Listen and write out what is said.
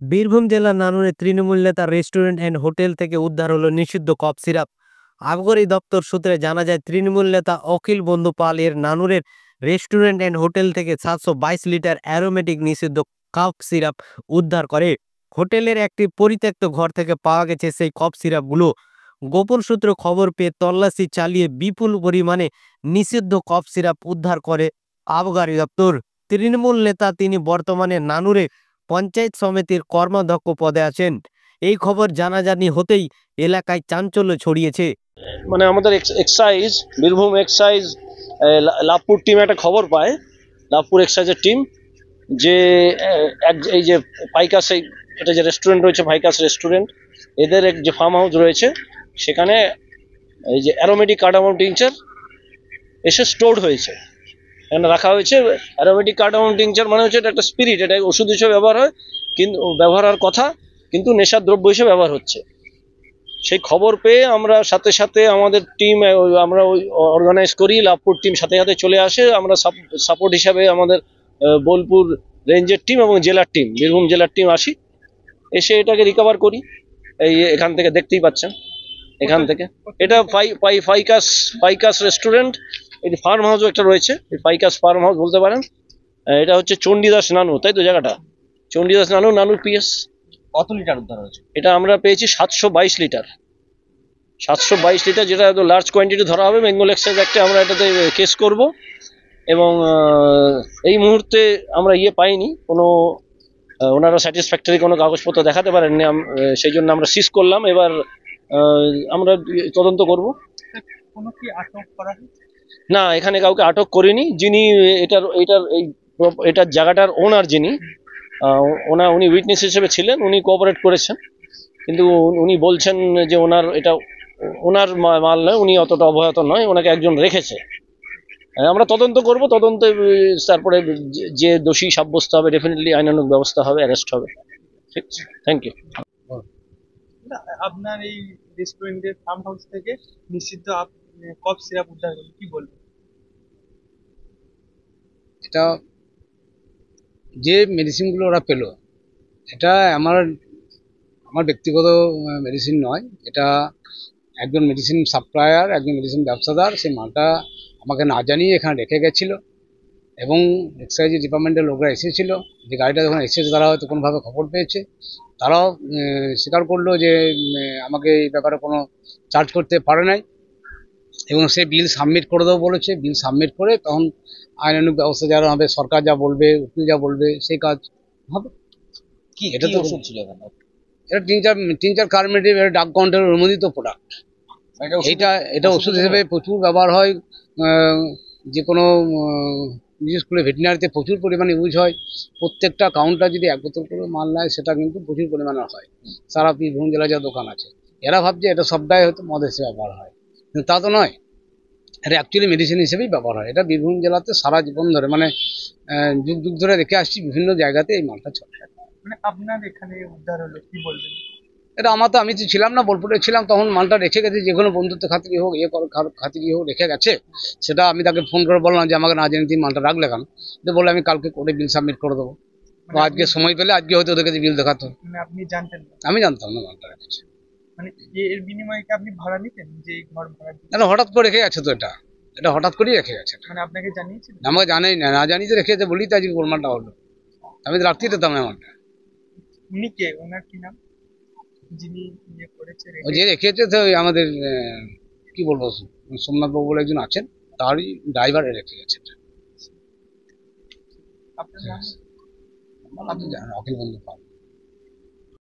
বীরভূম জেলার নানুরে তৃণমূল নেতা restaurant and hotel থেকে উদ্ধার হলো নিষিদ্ধ কফ সিরাপ। আবগারি দপ্তর সূত্রে জানা যায়, তৃণমূল নেতা অখিল বন্ধু পাল এর নানুরের রেস্টুরেন্ট অ্যান্ড হোটেল থেকে 722 লিটার অ্যারোমেটিক নিষিদ্ধ কফ সিরাপ উদ্ধার করে। হোটেলের একটি পরিত্যক্ত ঘর থেকে পাওয়া গেছে সেই কফ সিরাপগুলো। গোপন সূত্রে খবর পেয়ে তল্লাশি চালিয়ে বিপুল পরিমাণে নিষিদ্ধ কফ সিরাপ উদ্ধার করে আবগারি দপ্তর। তৃণমূল নেতা তিনি বর্তমানে নানুরে পঞ্চায়েত সমিতির কর্মাধ্যক্ষ পদে আছেন। এই খবর জানাজানি হতেই এলাকায় চাঞ্চল্য ছড়িয়েছে। মানে আমাদের excise Birbhum excise Labhpur team একটা খবর পায়, লাভপুর এক্সাইজের টিম, যে এই যে পাইকাস, এটা যে রেস্টুরেন্ট রয়েছে ভাইকাস রেস্টুরেন্ট, এদের যে ফার্ম হাউস রয়েছে সেখানে এই যে অ্যারোমেটিক কার্ডামম টিংচার এসে স্টোরড হয়েছে, এখানে রাখা হয়েছে। অ্যারোমেটিক কার্ডামম টিংচার মানে হচ্ছে এটা একটা স্পিরিট, এটা ওষুধ হিসেবে ব্যবহার হয়, কিন্তু ব্যবহার হওয়ার কথা, কিন্তু নেশার দ্রব্য হিসেবে ব্যবহার হচ্ছে। সেই খবর পেয়ে আমরা সাথে সাথে আমাদের টিম আমরা ওই অর্গানাইজ করি, লাভপুর টিম সাথে সাথে চলে আসে। আমরা সাপোর্ট হিসাবে আমাদের বোলপুর রেঞ্জের টিম এবং জেলার টিম, বীরভূম জেলার টিম আসি, এসে এটাকে রিকভার করি। এই এখান থেকে দেখতেই পাচ্ছেন, এখান থেকে এটা পাইকাস রেস্টুরেন্ট, এই ফার্ম হাউসও একটা রয়েছে, এই পাইকাস ফার্ম হাউস বলতে পারেন। এটা হচ্ছে চণ্ডীদাস নানু, তাই তো জায়গাটা চণ্ডীদাস নানুর পিএস। কত লিটার উদ্ধার হয়েছে? এটা আমরা পেয়েছি 722 লিটার, 722 লিটার, যেটা এত লার্জ কোয়ান্টিটি ধরা হবে। বেঙ্গল এক্সাইজ অ্যাক্টে আমরা এটাতে কেস করব, এবং এই মুহূর্তে আমরা পাইনি কোনো, ওনারা স্যাটিসফ্যাক্টরি কোনো কাগজপত্র দেখাতে পারেননি, সেই জন্য আমরা সিজ করলাম। এবার আমরা তদন্ত করব। কোনো কি আটক করা হয়েছে? না, এখানে কাউকে আটক করিনি। যিনি এটার জায়গাটার ওনার, যিনি উনি উইটনেস হিসেবে ছিলেন, উনি কোঅপারেট করেছেন, কিন্তু উনি বলছেন যে ওনার মাল নয়, উনি অতটা অবহিত নয়, ওনাকে একজন রেখেছে। আমরা তদন্ত করব, তদন্তে তারপরে যে দোষী সাব্যস্ত হবে ডেফিনেটলি আইনানুগ ব্যবস্থা হবে, অ্যারেস্ট হবে। ঠিক আছে, থ্যাংক ইউ। আপনার এই রেস্টুরেন্টের ফার্ম হাউস থেকে নিষিদ্ধ কফ সিরাপ উদ্ধার করলেন, কি বলবেন? এটা যে মেডিসিনগুলো ওরা পেলো, এটা আমার ব্যক্তিগত মেডিসিন নয়, এটা একজন মেডিসিন সাপ্লায়ার, একজন মেডিসিন ব্যবসাদার সেই মালটা আমাকে না জানিয়ে এখানে রেখে গেছিলো, এবং এক্সাইজ ডিপার্টমেন্টের লোকরা এসেছিলো। যে গাড়িটা যখন এসেছে তারা হয়তো কোনোভাবে খবর পেয়েছে, তারাও স্বীকার করলো যে আমাকে এই ব্যাপারে কোনো চার্জ করতে পারে নাই, এবং সে বিল সাবমিট করে দেবো বলেছে। বিল সাবমিট করে তখন আইনানুগ ব্যবস্থা যারা হবে, সরকার যা বলবে, উকিল যা বলবে, সেই কাজ হবে। কি এটা তো ওষুধ ছিল এখানে? এটা টিংচার কার্মেটিভ, এটা ডাক কাউন্টারের অনুমোদিত প্রোডাক্ট। এটা ওষুধ হিসেবে প্রচুর ব্যবহার হয়, যে কোনো বিশেষ করে ভেটেরিনারিতে প্রচুর পরিমাণে ইউজ হয়। প্রত্যেকটা কাউন্টার যদি 1 বোতল করে মাল নেয়, সেটা কিন্তু প্রচুর পরিমাণে হয়। সারা বীরভূম জেলায় যা দোকান আছে, এরা ভাবছে এটা সবটাই হয়তো মদ হিসেবে ব্যবহার হয়, কিন্তু তা তো নয়। এটা অ্যাকচুয়ালি মেডিসিন হিসেবেই ব্যবহার হয়। এটা বীরভূম জেলাতে সারা জীবন ধরে, মানে যুগ যুগ ধরে রেখে আসছি, বিভিন্ন জায়গাতে এই মালটা চলে। মানে আপনার এখানে উদ্ধার হলো, কি বলবেন? এটা আমি তো ছিলাম না, বোলপুরে ছিলাম, তখন মালটা রেখে গেছে, যে কোনো বন্ধুত্ব খাতিরই হোক, খাতিরই হোক, রেখে গেছে। সেটা আমি তাকে ফোন করে বললাম যে আমাকে না জেনে তুমি মালটা রাখলে কেন? তো বললে আমি কালকে করে বিল সাবমিট করে দেবো, বা আজকে সময় পেলে আজকে হয়তো ওদের কাছে বিল দেখাতো। মানে আপনি জানতেন না? আমি জানতাম না মালটা রেখেছে। মানে এর বিনিময়ে কি আপনি ভাড়া নিতেন, যে এই ঘর ভাড়া? না, হঠাৎ করে রেখে গেছে তো, এটা হঠাৎ করেই রেখে গেছে। মানে আপনাকে জানিয়েছিলেন? আমাকে জানাই না জানিয়ে তো রেখে গেছে, বলি তো আজকে গোলমালটা হলো। আমি তো রাখতেই দিতাম না মালটা। উনি কে, ওনার কি নাম, যিনি করেছে? ওই যে রেখেছে তো আমাদের কি বলবো, সোমনাথ বাবু বলে একজন আছেন, তারই ড্রাইভার রেখে গেছে। আপনার নাম? অখিল বন্ধু পাল।